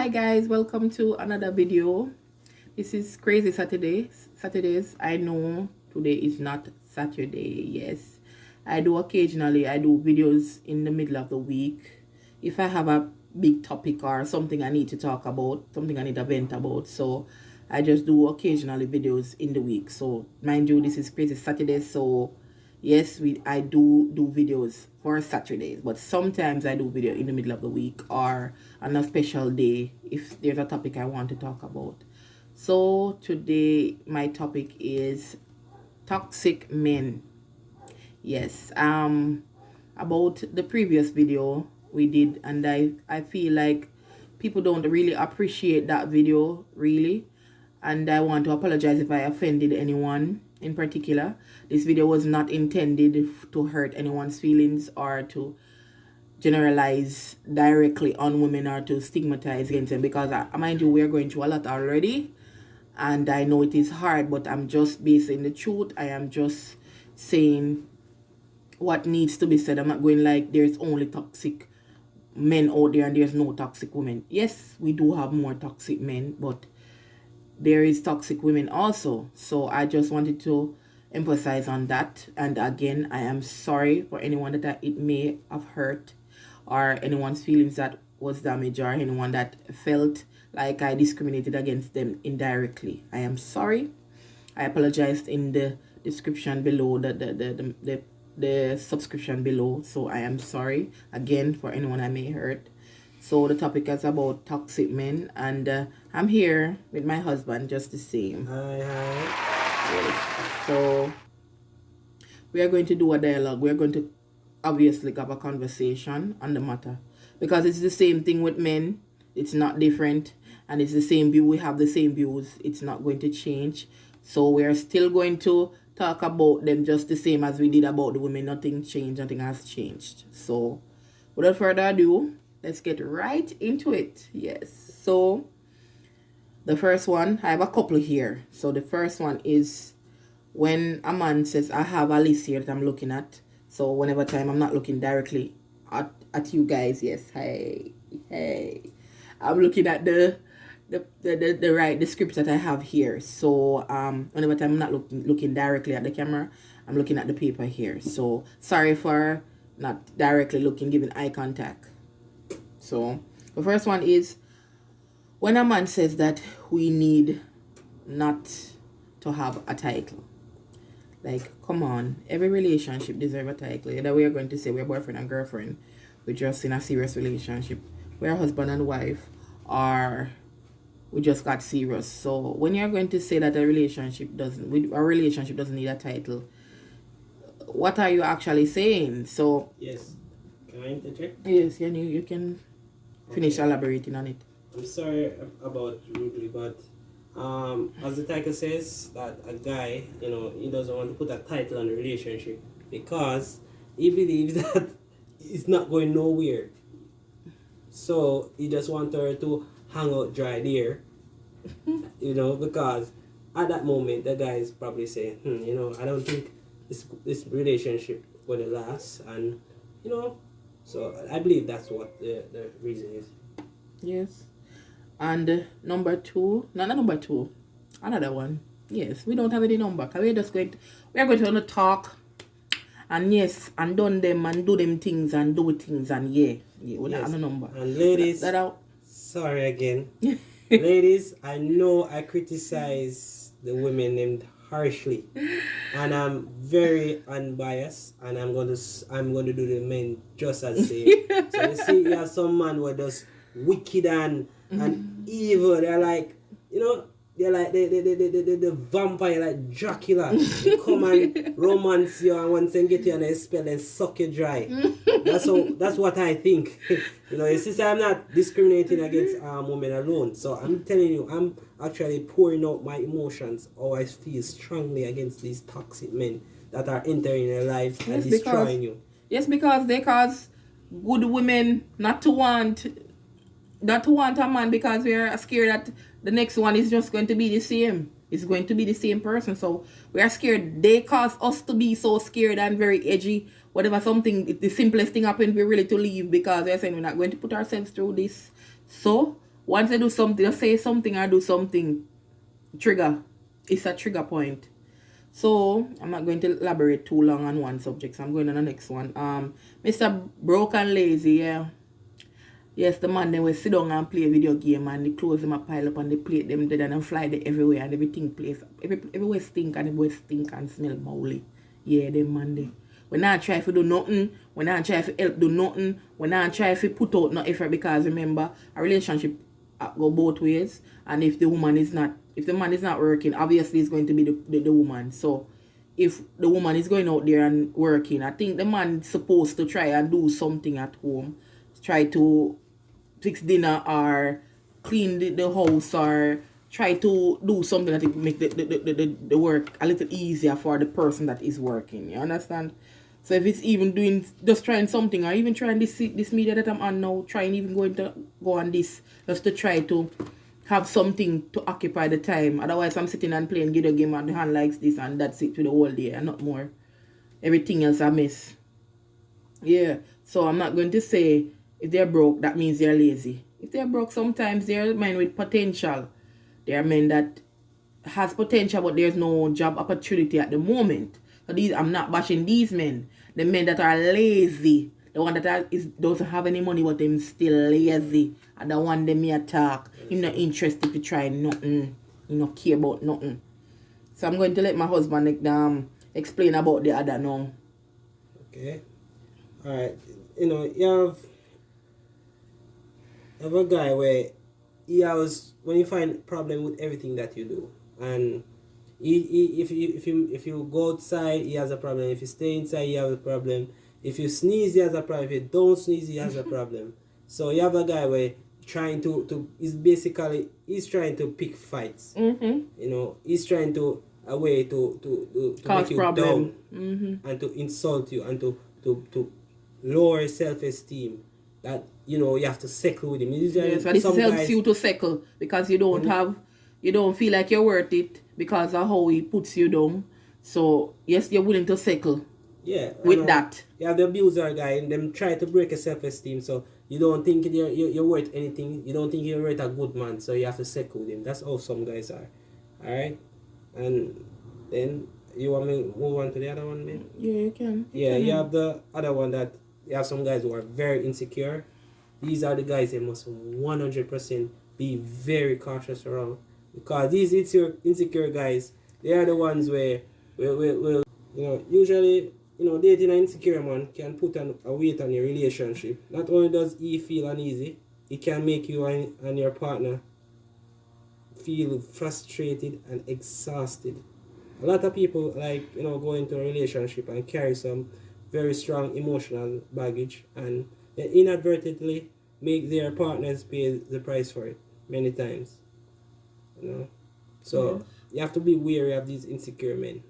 Hi guys, welcome to another video. This is Crazy Saturdays. I know today is not Saturday. Yes, I do videos in the middle of the week if I have a big topic or something I need to talk about, something I need to vent about. So I just do occasionally videos in the week. So mind you, this is Crazy Saturdays. So yes, I do videos for Saturdays, but sometimes I do video in the middle of the week or on a special day if there's a topic I want to talk about. So today my topic is toxic men. Yes, about the previous video we did, and I feel like people don't really appreciate that video really, and I want to apologize if I offended anyone in particular. This video was not intended to hurt anyone's feelings or to generalize directly on women or to stigmatize against them, because mind you, we're going through a lot already, and I know it is hard, but I'm just basing the truth. I am just saying what needs to be said. I'm not going like there's only toxic men out there and there's no toxic women. Yes, we do have more toxic men, but there is toxic women also. So I just wanted to emphasize on that. And again, I am sorry for anyone that it may have hurt, or anyone's feelings that was damaged, or anyone that felt like I discriminated against them indirectly. I am sorry. I apologized in the description below, the subscription below. So I am sorry again for anyone I may hurt. So the topic is about toxic men, and I'm here with my husband just the same. Hi. Yes. So we are going to do a dialogue. We are going to obviously have a conversation on the matter, because it's the same thing with men. It's not different, and it's the same view. We have the same views. It's not going to change. So we are still going to talk about them just the same as we did about the women. Nothing changed. Nothing has changed. So without further ado, let's get right into it. Yes. So the first one, I have a couple here. So the first one is when a man says, I have a list here that I'm looking at. So whenever time I'm not looking directly at you guys. Yes. Hey. I'm looking at the script that I have here. So whenever time I'm not looking directly at the camera, I'm looking at the paper here. So sorry for not directly looking, giving eye contact. So the first one is when a man says that we need not to have a title. Like, come on, every relationship deserves a title. Either we are going to say we're boyfriend and girlfriend, we're just in a serious relationship, we're husband and wife, or we just got serious. So when you're going to say that a relationship doesn't need a title, what are you actually saying? So Yes. Can I interject? yes, you can finish elaborating on it. I'm sorry about rudely, but as the title says, that a guy, he doesn't want to put a title on the relationship because he believes that it's not going nowhere. So he just wants her to hang out dry there, because at that moment the guy is probably saying, I don't think this relationship will last, and so I believe that's what the reason is. Yes. And number two, another one. Yes, we don't have any number. We are going to talk, and yes, and done them and do them things and do things, and we don't have a number. And ladies, sorry again. Ladies, I know I criticize the women named harshly, and I'm very unbiased, and I'm going to do the men just as same. So you see, you have some man who are just wicked and evil. They're like, they're like the vampire, like Dracula. They come and romance you, and once they get you on a spell and suck you dry. That's what I think. You see, I'm not discriminating against women alone. So I'm telling you, I'm actually pouring out my emotions, or I feel strongly against these toxic men that are entering your life and destroying you. Yes, because they cause good women not to want a man, because we are scared that the next one is just going to be the same. It's going to be the same person. So we are scared. They cause us to be so scared and very edgy. Whatever the simplest thing happens, we're ready to leave, because they're saying we're not going to put ourselves through this. So once they do something, they say something or do something, trigger. It's a trigger point. So I'm not going to elaborate too long on one subject. So I'm going on the next one. Mr. Broke and Lazy, yeah. Yes, the man they will sit down and play a video game and the clothes them a pile up and they plate them dead and then fly there everywhere and everything place everywhere stink and everywhere stink and smell mouldy. Yeah, them man they. When I try to do nothing, when I try to help do nothing, when I try to put out no effort, because remember a relationship go both ways, and if the man is not working, obviously it's going to be the woman. So if the woman is going out there and working, I think the man is supposed to try and do something at home, try to fix dinner or clean the house or try to do something that will make the work a little easier for the person that is working. You understand? So if it's even just trying something or even trying this media that I'm on now, trying even go on this just to try to have something to occupy the time. Otherwise I'm sitting and playing video game and the hand likes this and that's it for the whole day and not more. Everything else I miss. Yeah. So I'm not going to say if they're broke, that means they're lazy. If they're broke, sometimes they're men with potential. There are men that has potential, but there's no job opportunity at the moment. So I'm not bashing these men. The men that are lazy, the one that doesn't have any money, but them still lazy. And the one them me talk. You're not interested to try nothing. You not care about nothing. So I'm going to let my husband explain about the other now. Okay. Alright. You have a guy where when you find problem with everything that you do, and if you go outside, he has a problem. If you stay inside, he has a problem. If you sneeze, he has a problem. If you don't sneeze, he has a problem. So you have a guy where he's trying to pick fights. He's trying to a way to make you down, and to insult you and to lower self-esteem. That you have to settle with him. Yes, but it helps you to settle because you don't feel like you're worth it because of how he puts you down. So yes, you're willing to settle. Yeah. With that. You have the abuser guy and them try to break your self-esteem, so you don't think you're worth anything. You don't think you're worth a good man, so you have to settle with him. That's how some guys are. Alright? And then you want me to move on to the other one, man? Yeah, you can. You have the other one that you have some guys who are very insecure. These are the guys that must 100% be very cautious around, because these insecure guys, they are the ones where usually dating an insecure man can put a weight on your relationship. Not only does he feel uneasy, it can make you and your partner feel frustrated and exhausted. A lot of people go into a relationship and carry some very strong emotional baggage, and they inadvertently make their partners pay the price for it many times. So you have to be wary of these insecure men,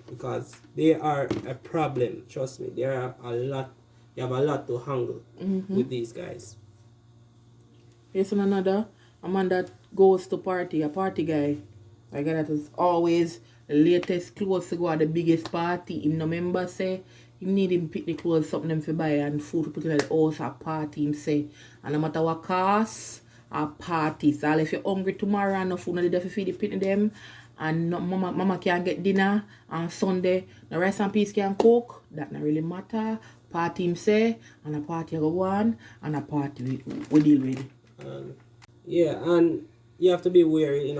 because they are a problem. Trust me, there are a lot. You have a lot to handle with these guys. Here's another a man that goes to party, a party guy. A guy that is always the latest clothes to go at the biggest party. Him no member say him need him pick the clothes, something them for buy and food to put in the house or party, him say. And no matter what cost or parties. So if you're hungry tomorrow and no food no there for feed the pitney them, and no, mama can't get dinner on Sunday, no rice and peas can cook, that not really matter. Party him say, and a party go on, and a party we deal with. And you have to be wary,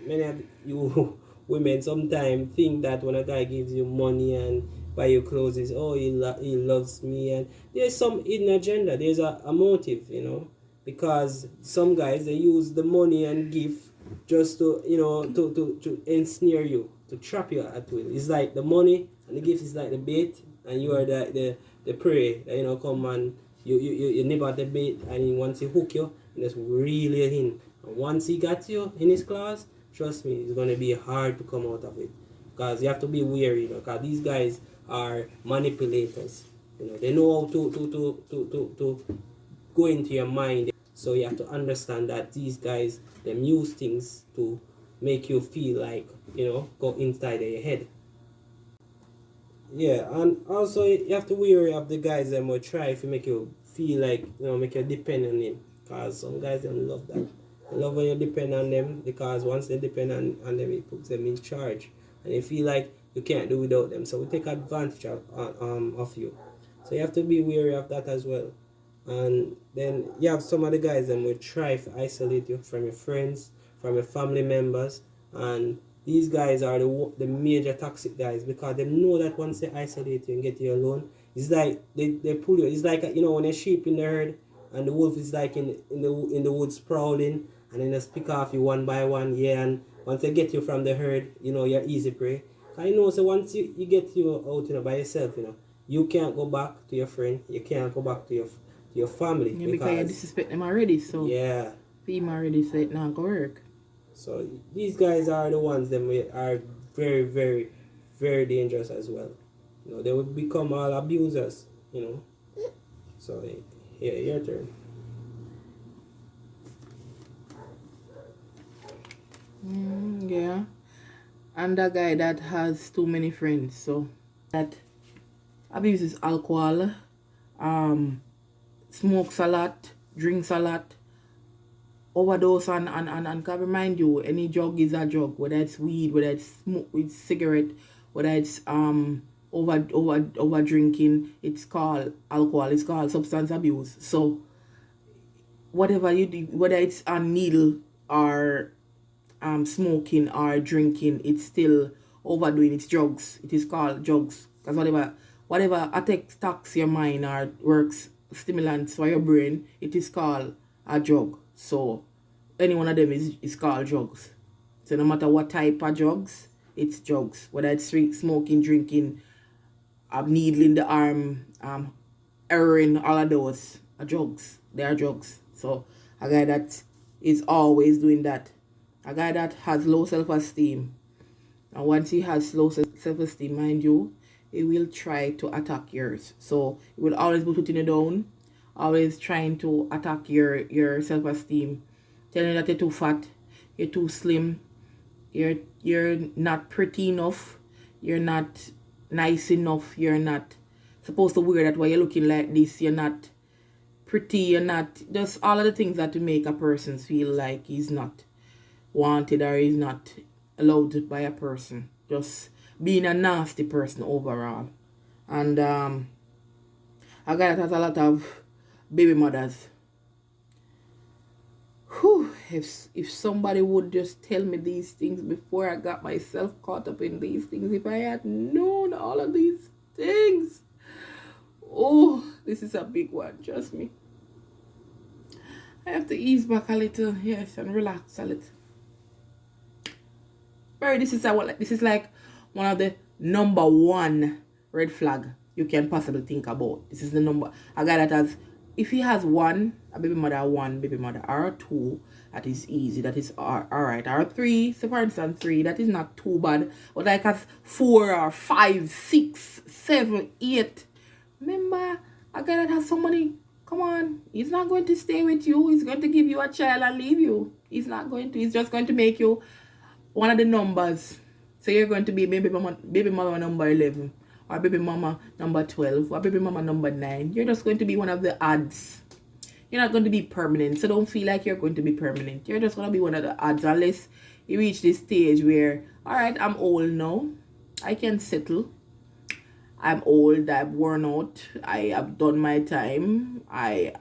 many of you women sometimes think that when a guy gives you money and buy you clothes, is he loves me, and there's some hidden agenda, there's a motive, because some guys, they use the money and gift just to to ensnare you, to trap you at will. It's like the money and the gift is like the bait, and you are the prey that come and you nib at the bait, and once he hook you, you just reel you in. And once he got you in his claws, trust me, it's gonna be hard to come out of it, because you have to be wary, because these guys are manipulators. They know how to go into your mind. So you have to understand that these guys, them use things to make you feel like, go inside of your head. Yeah, and also you have to be wary of the guys that will try to make you feel like, make you depend on him. Because some guys don't love that. They love when you depend on them, because once they depend on them, it puts them in charge. And they feel like you can't do without them. So we take advantage of you. So you have to be wary of that as well. And then you have some of the guys that will try to isolate you from your friends, from your family members. And these guys are the major toxic guys, because they know that once they isolate you and get you alone, it's like they pull you. It's like, you know, when a sheep in the herd and the wolf is like in the woods prowling, and then just pick off you one by one. Yeah, and once they get you from the herd, you know, you're easy prey. I know, so once you get you out, you know, by yourself, you know, you can't go back to your friend, you can't go back to your family. Yeah, because you disrespect them already, so yeah, him already said it not gonna work. So these guys are the ones that are very, very, very dangerous as well. You know, they will become all abusers, you know. So yeah, your turn. Yeah. And a guy that has too many friends, so that abuses alcohol, smokes a lot, drinks a lot, overdose and can remind you, any drug is a drug, whether it's weed, whether it's smoke with cigarette, whether it's over drinking, it's called alcohol, it's called substance abuse. So whatever you do, whether it's a needle or smoking or drinking, it's still overdoing. It's drugs. It is called drugs, because whatever attacks your mind or works stimulants for your brain, it is called a drug. So any one of them is called drugs. So no matter what type of drugs, it's drugs. Whether it's smoking, drinking, needle in the arm, heroin, all of those are drugs. They are drugs. So a guy that is always doing that, a guy that has low self-esteem, and once he has low self-esteem, mind you, he will try to attack yours. So he will always be putting you down, always trying to attack your self-esteem, telling you that you're too fat, you're too slim, you're not pretty enough, you're not nice enough, you're not supposed to wear that while you're looking like this, you're not pretty, you're not, just all of the things that to make a person feel like he's not wanted or he's not allowed by a person, just being a nasty person overall. And a guy that has a lot of baby mothers. Whew, if somebody would just tell me these things before I got myself caught up in these things, if I had known all of these things. Oh, this is a big one, trust me. I have to ease back a little, yes, and relax a little. This is like one of the number one red flag you can possibly think about. This is the number. A guy that has, if he has one baby mother, or two, that is easy. That is alright. Or three, so for instance, three, that is not too bad. But like has 4 or 5, 6, 7, 8. Remember, a guy that has so many, come on, he's not going to stay with you. He's going to give you a child and leave you. He's not going to. He's just going to make you one of the numbers. So you're going to be baby mama number 11, or baby mama number 12, or baby mama number 9. You're just going to be one of the odds. You're not going to be permanent. So don't feel like you're going to be permanent. You're just going to be one of the odds, unless you reach this stage where, all right, I'm old now, I can settle. I'm old, I've worn out, I have done my time. I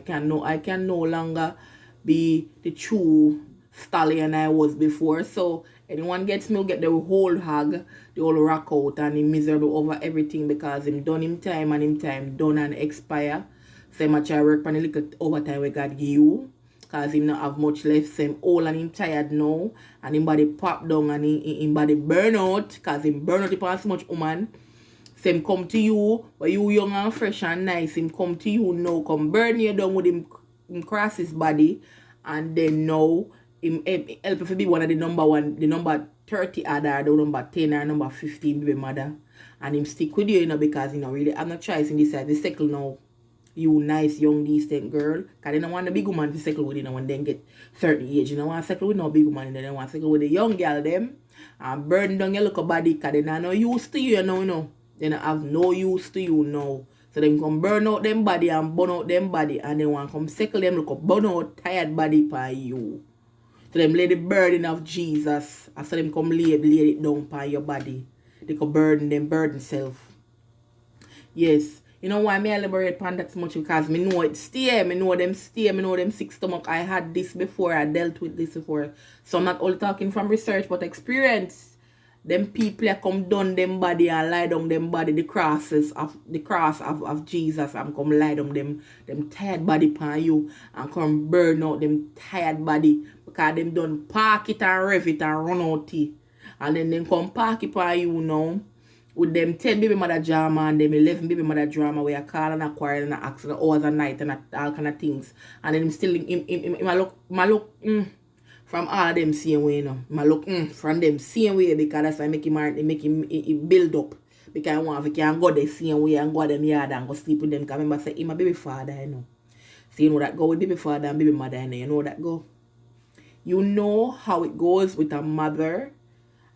can no longer be the true stallion I was before. So anyone gets me, will get the whole hog, the whole rock out, and him miserable over everything because him done him time, and him time done and expire. So much I work on a little overtime we got give you, because him not have much left. So him old and him tired now, and him body pop down and him body burn out, because him burn out upon so much woman. So him come to you, but you young and fresh and nice, him come to you now, come burn you down with him cross his body, and then now him help if be one of the number 30 other, the number 10 or number 15 baby mother, and him stick with you, because really I'm not choice in this side. They settle now, you nice young decent girl, because they don't want a big woman to settle with, when they get 30 age. You don't want to settle with no big woman, they don't want to settle with the young girl them, and burn down your look body, because they don't know used to you, you know. They don't have no use to you now. So them come burn out them body and burn out them body, and they want come circle them look up burn out tired body by you. So them lay the burden of Jesus. I saw them come lay it down by your body. They could burden self. Yes. You know why me elaborate on that so much? Because me know it stay. Me know them sick stomach. I had this before. I dealt with this before. So I'm not only talking from research but experience. Them people come down them body and lie down them body, the cross of Jesus, and come lie down them tired body upon you and come burn out them tired body because them done park it and rev it and run out it. And then them come park it upon you now with them 10 baby mother drama and them 11 baby mother drama where you call and a quarrel and a ask the hours and night and all kind of things. And then him still my look from all them same way, you know. I look from them same way because that's why make him build up. Because I want to go the same way and go to them yard and go sleep with them. Because I remember say, my baby father, you know. So you know that go with baby father and baby mother, you know. You know that go. You know how it goes with a mother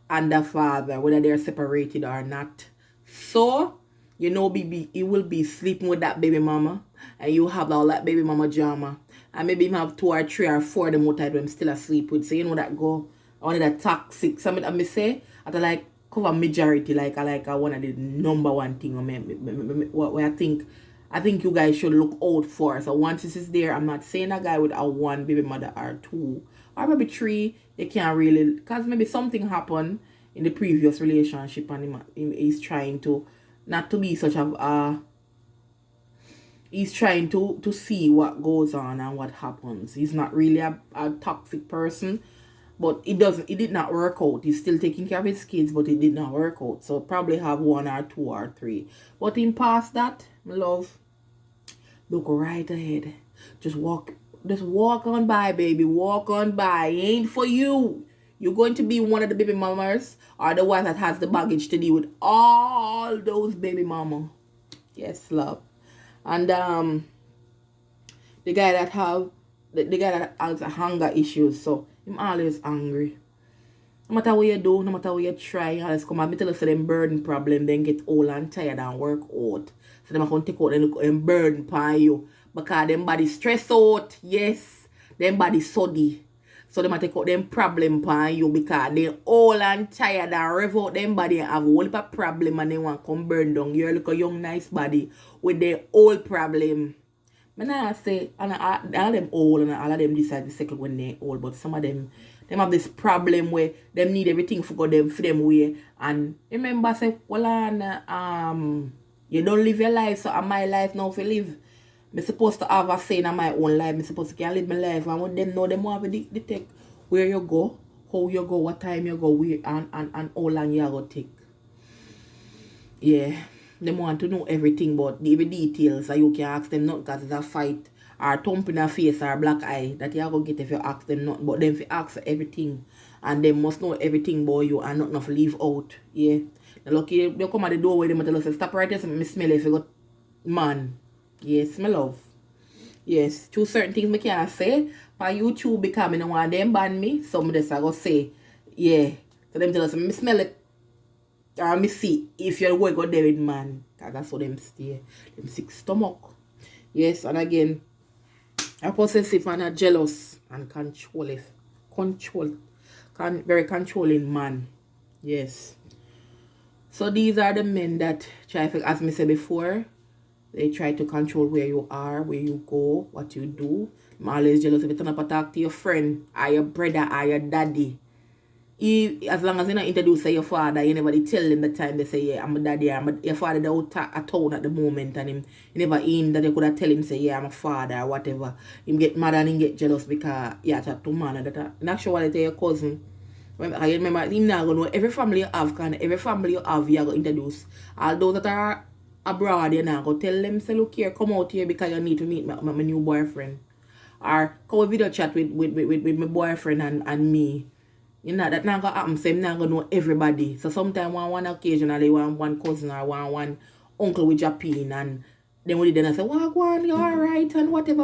and a father, whether they're separated or not. So, you know, baby, you will be sleeping with that baby mama. And you have all that baby mama drama. And maybe you have 2 or 3 or 4 of them who type them still asleep with. So you know that go. I wanted that toxic. Something that me say, I like cover majority, like I one of the number one thing what I think you guys should look out for. So once this is there, I'm not saying a guy with a 1 baby mother or 2 or maybe 3, they can't really, because maybe something happened in the previous relationship and he's trying to not to be such a he's trying to see what goes on and what happens. He's not really a toxic person, but it did not work out. He's still taking care of his kids, but it did not work out. So probably have 1 or 2 or 3. But in past that, my love, look right ahead. Just walk on by, baby. Walk on by. It ain't for you. You're going to be one of the baby mamas or the one that has the baggage to deal with all those baby mama. Yes, love. And the guy that has hunger issues, so him always angry. No matter what you do, no matter what you try, always come and tell us them burden problem, then get old and tired and work out. So them can take out them burden upon you. Because them body stress out, yes. Them body soddy. So them take out them problem upon you because they old and tired and rev out them body and have a whole heap of problem and they want to come burn down. You look a young nice body with their old problem. I say all of them old and all of them decide to settle when they old, but some of them have this problem where them need everything for them way. And remember say, well, you don't live your life, so my life now for live. I'm supposed to have a say in my own life. I'm supposed to live my life. And when them know, them have to take where you go, how you go, what time you go, where and how long you go take. Yeah. They want to know everything about the details. So you can ask them not because it's a fight or thump in a face or black eye that you go get if you ask them nothing. But them if you ask everything and they must know everything about you and not enough leave out. Yeah. They're lucky they come at the door where they tell us, stop right there so me smell if you got man. Yes, my love. Yes, 2 certain things I can't say. On YouTube because I don't want them ban me. So I just go say, yeah. So them tell us, I smell it. Or I see if you're going to go there with man. Because that's how them stay. Them sick stomach. Yes, and again, a possessive and a jealous and very controlling man. Yes. So these are the men that try to, as I said before, they try to control where you are, where you go, what you do. I'm always jealous if you turn up and talk to your friend, or your brother, or your daddy. As long as you not introduce your father, you never tell them the time they say, yeah, I'm a daddy, your father out at town at the moment, and you never in that you could have tell him, say, yeah, I'm a father, or whatever. Him get mad and him get jealous because you chat to man. In actuality, your cousin. I remember, him not going to know every family you have, because every family you have, you are going to introduce. All those that are abroad, you now go tell them, say, look here, come out here because you need to meet my new boyfriend. Or come video chat with my boyfriend and me. You know, that not gonna happen, so I'm not gonna know everybody. So sometimes one occasionally one cousin or one uncle with Japan and then when they say, well, go on, you're alright and whatever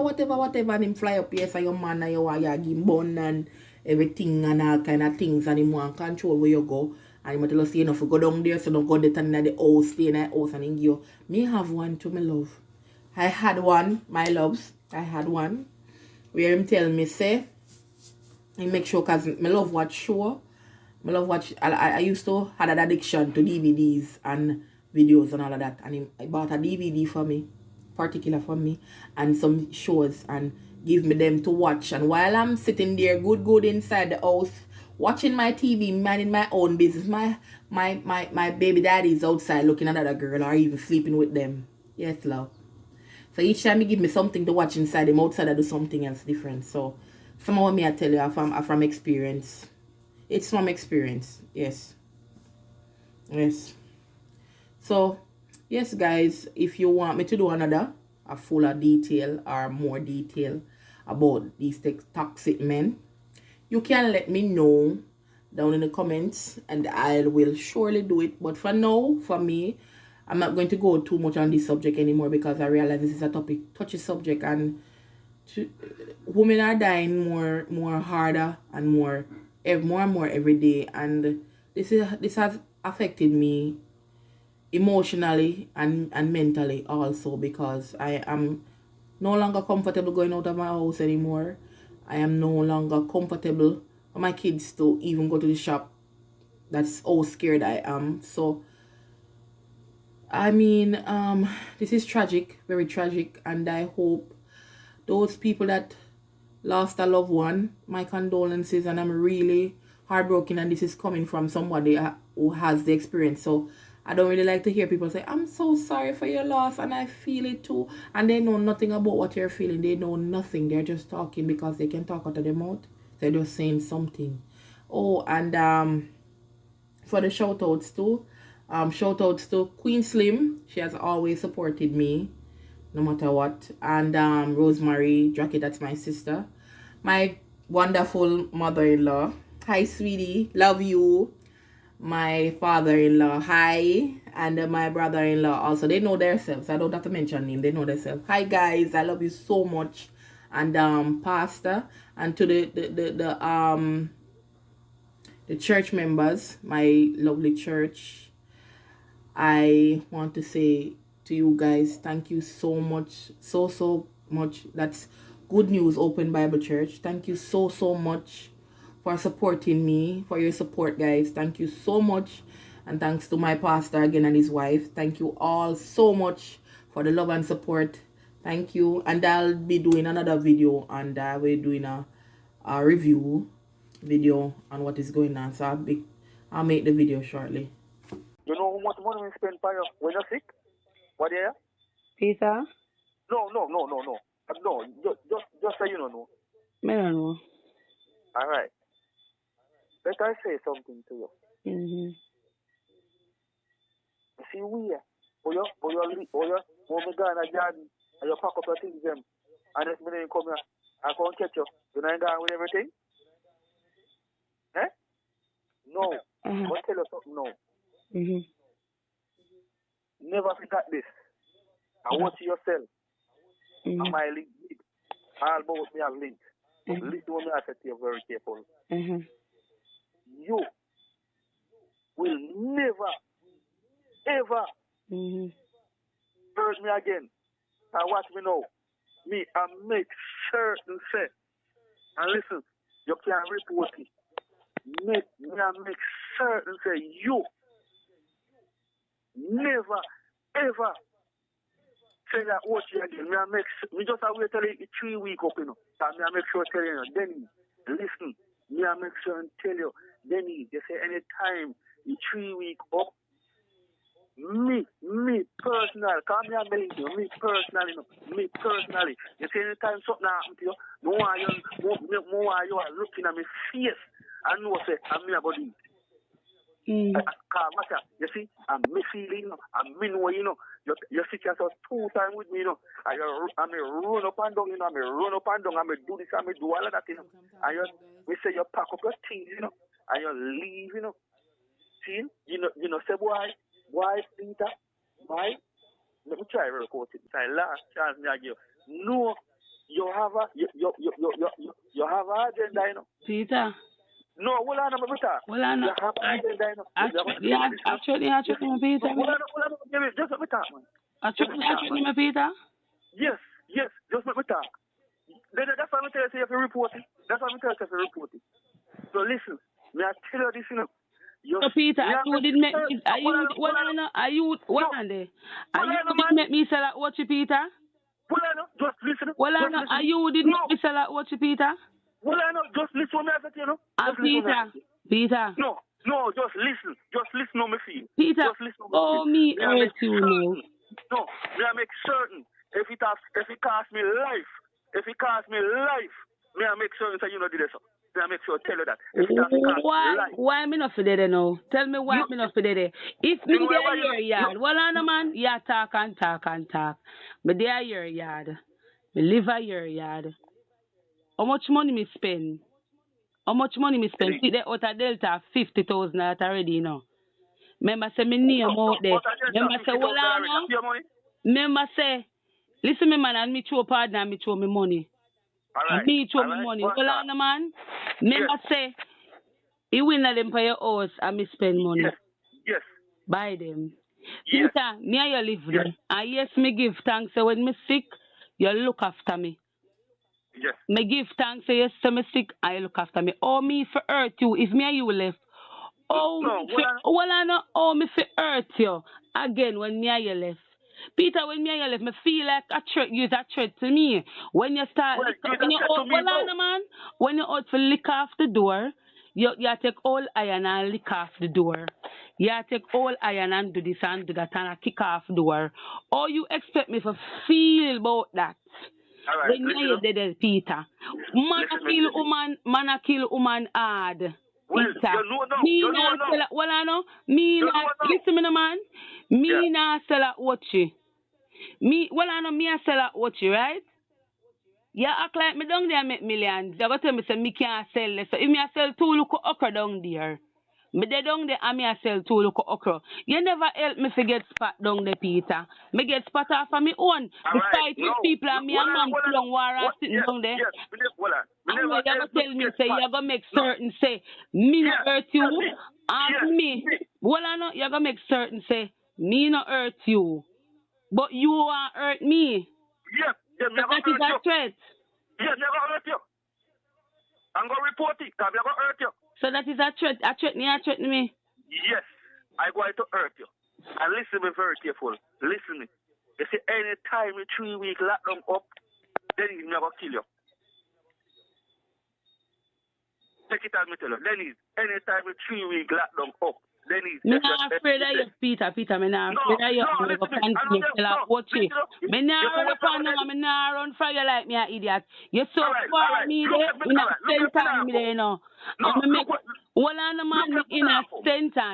and him fly up here so your man and you give him bun and everything and all kind of things and him want control where you go And you must say, you know, if you go down there, so don't go there in the house, stay in the house and in you. Me have one to my love. I had one, my loves. I had one. Where him tell me, say, he make sure, because my love watch show. I love watch. I used to had an addiction to DVDs and videos and all of that, and I bought a DVD for me, particular for me, and some shows, and give me them to watch. And while I'm sitting there, good inside the house, watching my TV, minding my own business, my baby daddy is outside looking at another girl or even sleeping with them. Yes, love. So each time he give me something to watch inside him, outside I do something else different. So some of me I tell you are from experience. It's from experience. Yes. So yes, guys, if you want me to do a fuller detail or more detail about these toxic men, you can let me know down in the comments and I will surely do it. But for now, for me, I'm not going to go too much on this subject anymore, because I realize this is a touchy subject, and women are dying more harder and more and more every day, and this has affected me emotionally and mentally also, because I am no longer comfortable going out of my house anymore. I am no longer comfortable for my kids to even go to the shop. That's how scared I am. So I mean, this is tragic, very tragic, and I hope those people that lost a loved one, my condolences, and I'm really heartbroken, and this is coming from somebody who has the experience. So I don't really like to hear people say, I'm so sorry for your loss, and I feel it too, and they know nothing about what you're feeling. They know nothing. They're just talking because they can talk out of their mouth. They're just saying something. Oh, and for the shout outs too, shout outs to Queen Slim. She has always supported me no matter what. And Rosemary Dracket, that's my sister. My wonderful mother-in-law. Hi, sweetie. Love you. My father-in-law. Hi. And my brother-in-law also. They know themselves. I don't have to mention name. They know themselves. Hi, guys. I love you so much. And Pastor. And to the church members, my lovely church, I want to say to you guys, thank you so much, so much. That's Good News Open Bible Church. Thank you so much for supporting me, for your support, guys. Thank you so much. And thanks to my pastor again and his wife. Thank you all so much for the love and support. Thank you. And I'll be doing another video, and we're doing a review video on what is going on. So I'll make the video shortly. You know how much money we spend for you when you're sick? What yeah? Peter? No. No, just say you don't know. I don't know. All right. Let I say something to you. Mm-hmm. See, we here. Or you when we go in a garden, and you pack up your things them, and this minute you come here, I come catch you. You know you going with everything? Eh? No. Uh-huh. But tell you something now. Mm-hmm. Never forget this. I watch yourself. Mm-hmm. Am I linked? All about me are linked. But Mm-hmm. listen to me, I say to you very careful. Mm-hmm. You will never, ever hurt me again. And watch me now. Me, I make certain say, and listen, you can't report it. Me, I make certain say, you never, ever say that watch you again. Me just have to tell you 3 weeks up, you know. And me I make sure tell you, Denny, listen, me I make sure and tell you, Denny, they say anytime you 3 weeks up, me personal, come here and believe you, me personally, you say anytime something happen to you, no one you are looking at me face and know say, I'm me about it. You see, I'm me feeling, you know, I'm me know, you know, you sit yourself 2 times with me, you know, and I'm run up and down, you know, I'm run up and down, I'm do this, I'm do all of that, you know, and we say you pack up your things, you know, and you leave, you know. See, you know, say why Peter, why? Let me try to record it. It's last chance me I give. No, you have a agenda, you know. Peter? No, hold on, I'm talk. Well, I know. I check me, Peter. Just let me talk, man. I check me, Peter. Yes, just let me talk. That's why I'm telling you if you report it. That's why I'm telling you if you report it. So listen, may I tell you this, you know. So Peter, you did make me. Are you? What are you? What are they? Are you did make me sell out watch Peter? Well, I know, just listen. Well, I know. Are you did make me sell out watch Peter? Well, I know, just listen to me, I said, you know. Peter. No, just listen. Just listen to me feel. Peter. Just listen to me oh, me hurt you now. No, may I make certain if it cost me life, may I make certain that you know did this. May I make sure tell you that. Why me not for there now? Tell me why me not for there. If me there your yard, well I know man, yeah talk. But there your yard. Me live at your yard. How much money me spend? See the outer Delta 50,000 that already, you know. Remember say me name out there. Remember say well I know. Remember say, listen me man and me throw partner and me throw me money. Alright. Me throw me money. Well I know man. Remember say, he win at them for your house and me spend money. Yes. Buy them. Yes. Peter, me and you live there. And yes, me give thanks. So when me sick, you look after me. Yes. Me give thanks. So yes, so me sick, and you look after me. Oh, me for hurt you. If me and you left. Oh, I know. Oh, me for hurt you. Again, when me and you left. Peter, when me and you left, me feel like a threat to me. When you start, when you out for lick off the door, you take all iron and lick off the door. You take all iron and do this and do that and kick off the door. Or you expect me to feel about that? Right, when you did Peter. Man a kill woman hard. Well, Peter. you know. Well, I know. Listen me, no man. Me not sell at watchy. I know me a sell at watchy, right? Yeah, act like me down there make millions. You go tell me say me can't sell this. So if me a sell 2 look okra down there. Me dey down there and me a sell 2 look okra. You never help me to get spot down there, Peter. Me get spot off of me own. Me fight with people and me and man long war sitting down there. And you go tell me say you go make certain say me no hurt you and me. Well I know you go make certain say me no hurt you. But you want hurt me. Yeah, that is a threat. Yeah, never hurt you. I'm going to report it. I'm never hurt you. So that is a threat. A threat me. Yes, I'm going to hurt you. And listen me very careful. Listen me. You see, any time in 3 weeks lock them up, then he's never kill you. Take it as me tell you. Then he's any time in 3 weeks lock them up. Then he's me not afraid of you, Peter. Me not afraid of you. Me not run for you like me an idiot. You're so far me there. Me not sentence me there, you know. Well, I'm man, me in a sentence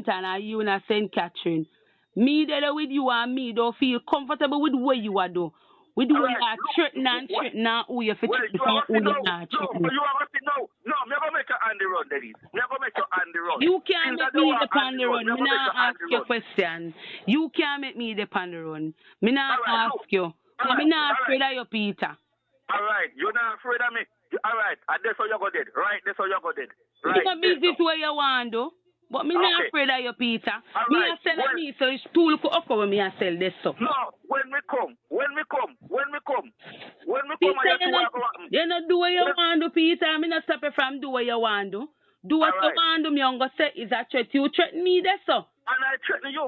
and you in a St. Catherine. Me there with you and me don't feel comfortable with what you are do. We do not threaten who you fit before who you not threaten. No, never make your hand run, Dennis. Never make your hand run. You can't make me the pan run. Me not ask you question. You can't make me the pan run. Me not ask you. Me not afraid of you, Peter. All right, you're not afraid of me. All right, and that's how you go dead. Right, that's how you go dead. Right. It's a business where you want to. But me not afraid of you, Peter. Me a sell at me, so it's too look up when me a sell this stuff. No, when we come. You not do what you want to, Peter. Me not stop you from do what you want to. Do what you want to, me I'm gonna say is a threat. You threaten me this so. And I threaten you.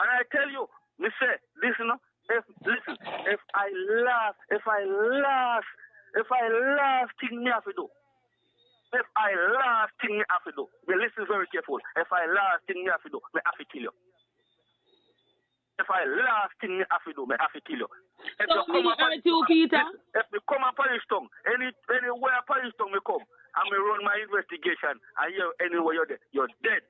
And I tell you, me say, listen, if I last thing me have to do. If I last thing me have to do, me listen very careful. If I last thing me have to do, me have to kill you. If I last thing me have to do, me have to kill you. If so me hurt you, Peter? If me come a Paris tongue, anywhere Paris tongue me come, and me run my investigation, and you anywhere you're dead.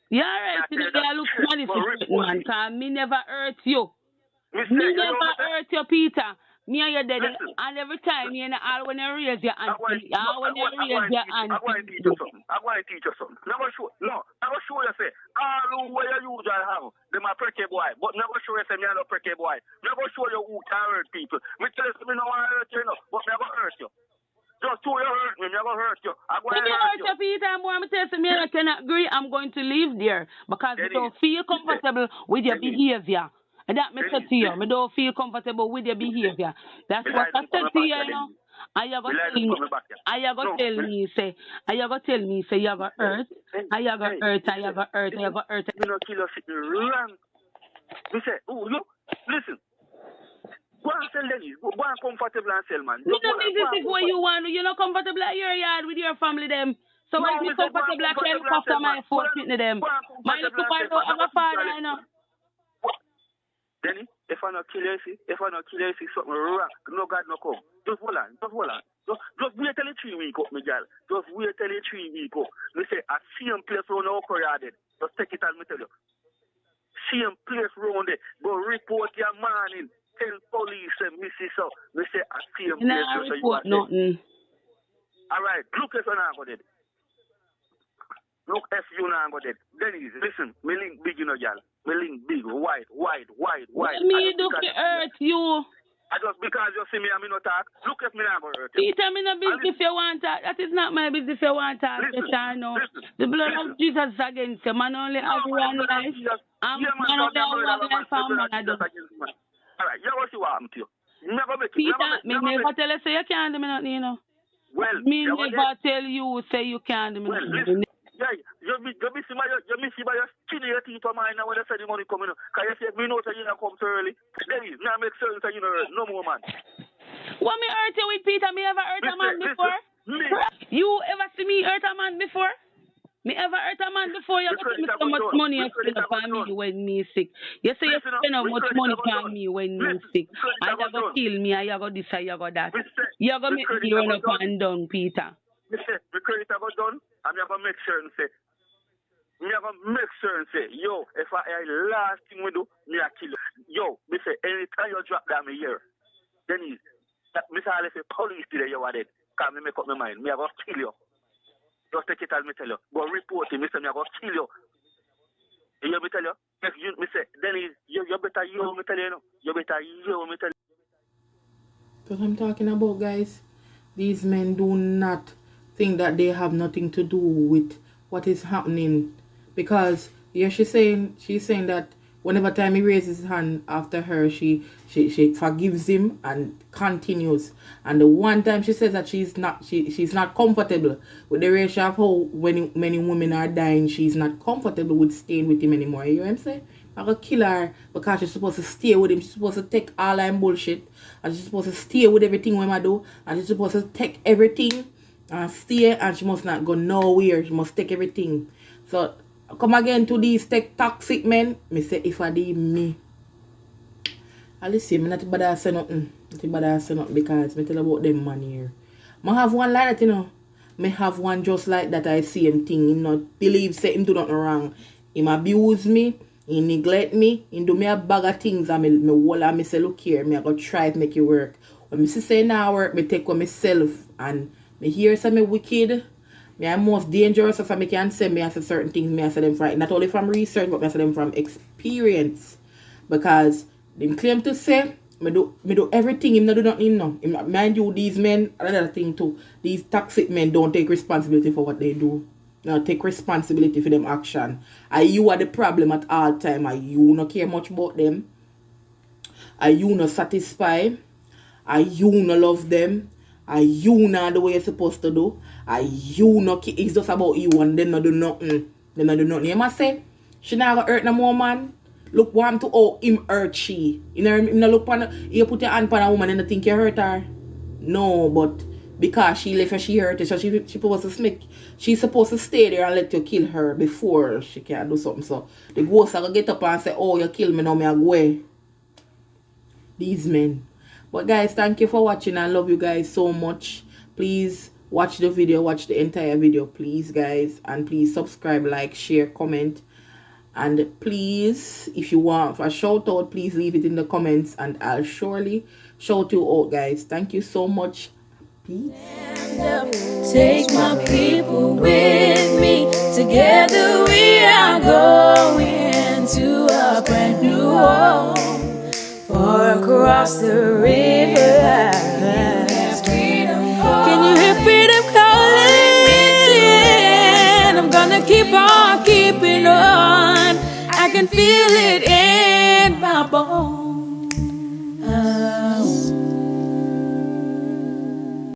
Yeah, right. I look magnificent, man, because me never hurt you. Me never hurt you, Peter. Me and you dead, and every time you know, when you raise your hand, I'm going to teach you something. Never show you say, all where you usually have, them are pretty boy, but never show you say, me are not pretty boy. Never show you who can hurt people. Me tell you, me no want to hurt you, but never hurt you. going to hurt you. I'm going If to you hurt hurt you. your feet and more, I'm telling you, I cannot agree. I'm going to live there because I don't feel comfortable with your behavior. And that me say to you, I don't feel comfortable with your behavior. That's what I said to you, you know. And you gonna tell me, and you gonna tell me, say, and you gonna tell me, say, you gonna hurt, and you gonna hurt, and you gonna hurt, and you gonna hurt. Me no kill your shit, wrong. Me say, oh, you, listen. Go and sell Dennis. Go and comfortable and sell, man. You know, business is what you want. You're not comfortable at your yard with your family, them. So why you comfortable at your look after my foot with them? My little part don't have a father, you know. Denny, if I not kill you, something wrong. No God no come. Just hold on. Just wait till the 3 week up, me girl. Just wait till the 3 week up. Me say, a same place around our career dead. Just take it and me tell you. Same place around it. Go report your man in. Tell police and me see so. Me say, a same place. No, report nothing. Alright, look if you're not going to look if you're not going to Dennis, listen, me link big, you know, y'all. Me link big, wide. What me do to hurt you? I just because you see me and me not talk, look if me not going to hurt you. Peter, me no business if you want to. That is not my business if you want to. The blood of Jesus is against you. Man only have one life. Man only have one life and man I do. Alright, you want to see what happened to you. Never make it. Peter, me never tell you say you can't do me nothing, you know. Well, me never tell you say you can't do me nothing. Yeah, you miss by your skin in your teeth of mine when they say the money coming up. Because you say, me know that you don't come so early. Then it now make sense that you know no more, man. What me hurt you with, Peter? Me ever hurt a man before? You ever see me hurt a man before? Me ever hurt a man before? You give me so much money you spend upon me when me sick. You say you spend how much money upon me when me sick. And you go kill me, and you go this, and you go that. You go make me run up and down, Peter. Me say, the credit I got done, and me have to make sure and say, yo, if I last thing we do, me I kill you. Yo, me say, anytime you drop down me here, then me say, if the police today you are dead, because me make up my mind, me I go kill you. Just take it as me tell you. Go report him, me say, me I go kill you. You hear me tell you? If you, me say, then you better you me tell you, you better you me tell you. That's what I'm talking about, guys. These men do not think that they have nothing to do with what is happening, because she's saying that whenever time he raises his hand after her, she forgives him and continues. And the one time she says that she's not comfortable with the ratio of how many women are dying, she's not comfortable with staying with him anymore. You know what I'm saying? I'm gonna kill her because she's supposed to stay with him. She's supposed to take all that bullshit, and she's supposed to stay with everything when I do, and she's supposed to take everything and stay, and she must not go nowhere. She must take everything. So come again to these toxic men. Me say if I did me, I listen. Me not bother say nothing. Because me tell about them man here. Me have one like that, you know. Me have one just like that. I see him thing. Him not believe say him do nothing wrong. Him abuse me. He neglect me. He do me a bag of things. And me wall and me say look here. Me I go try to make it work. When me say now work, me take on myself and. Me hear say me wicked, me I'm most dangerous, so me can say me I say certain things, me I say them from, not only from research, but me I say them from experience. Because they claim to say, me do everything, him not do nothing, no. Mind you, these men, another thing too, these toxic men don't take responsibility for what they do. Now take responsibility for them action. And you are the problem at all time, and you not care much about them. And you not satisfy. And you not love them. And you not the way you're supposed to do. And you not, it's just about you and them not do nothing. You must say, she not gonna hurt no more, man. Look what to how him hurt she. You know, him not look on, you put your hand on a woman and you think you hurt her. No, but because she left her, she hurt her, so she's supposed to stay there and let you kill her before she can do something. So the ghost are gonna get up and say, oh, you kill me now, me I go away. These men. But guys, thank you for watching. I love you guys so much. Please watch the video, watch the entire video, please guys, and please subscribe, like, share, comment, and please, if you want a shout out, please leave it in the comments and I'll surely shout you out, guys. Thank you so much. Peace. Take my people with me. Together we are going to a brand new home. Far across the river.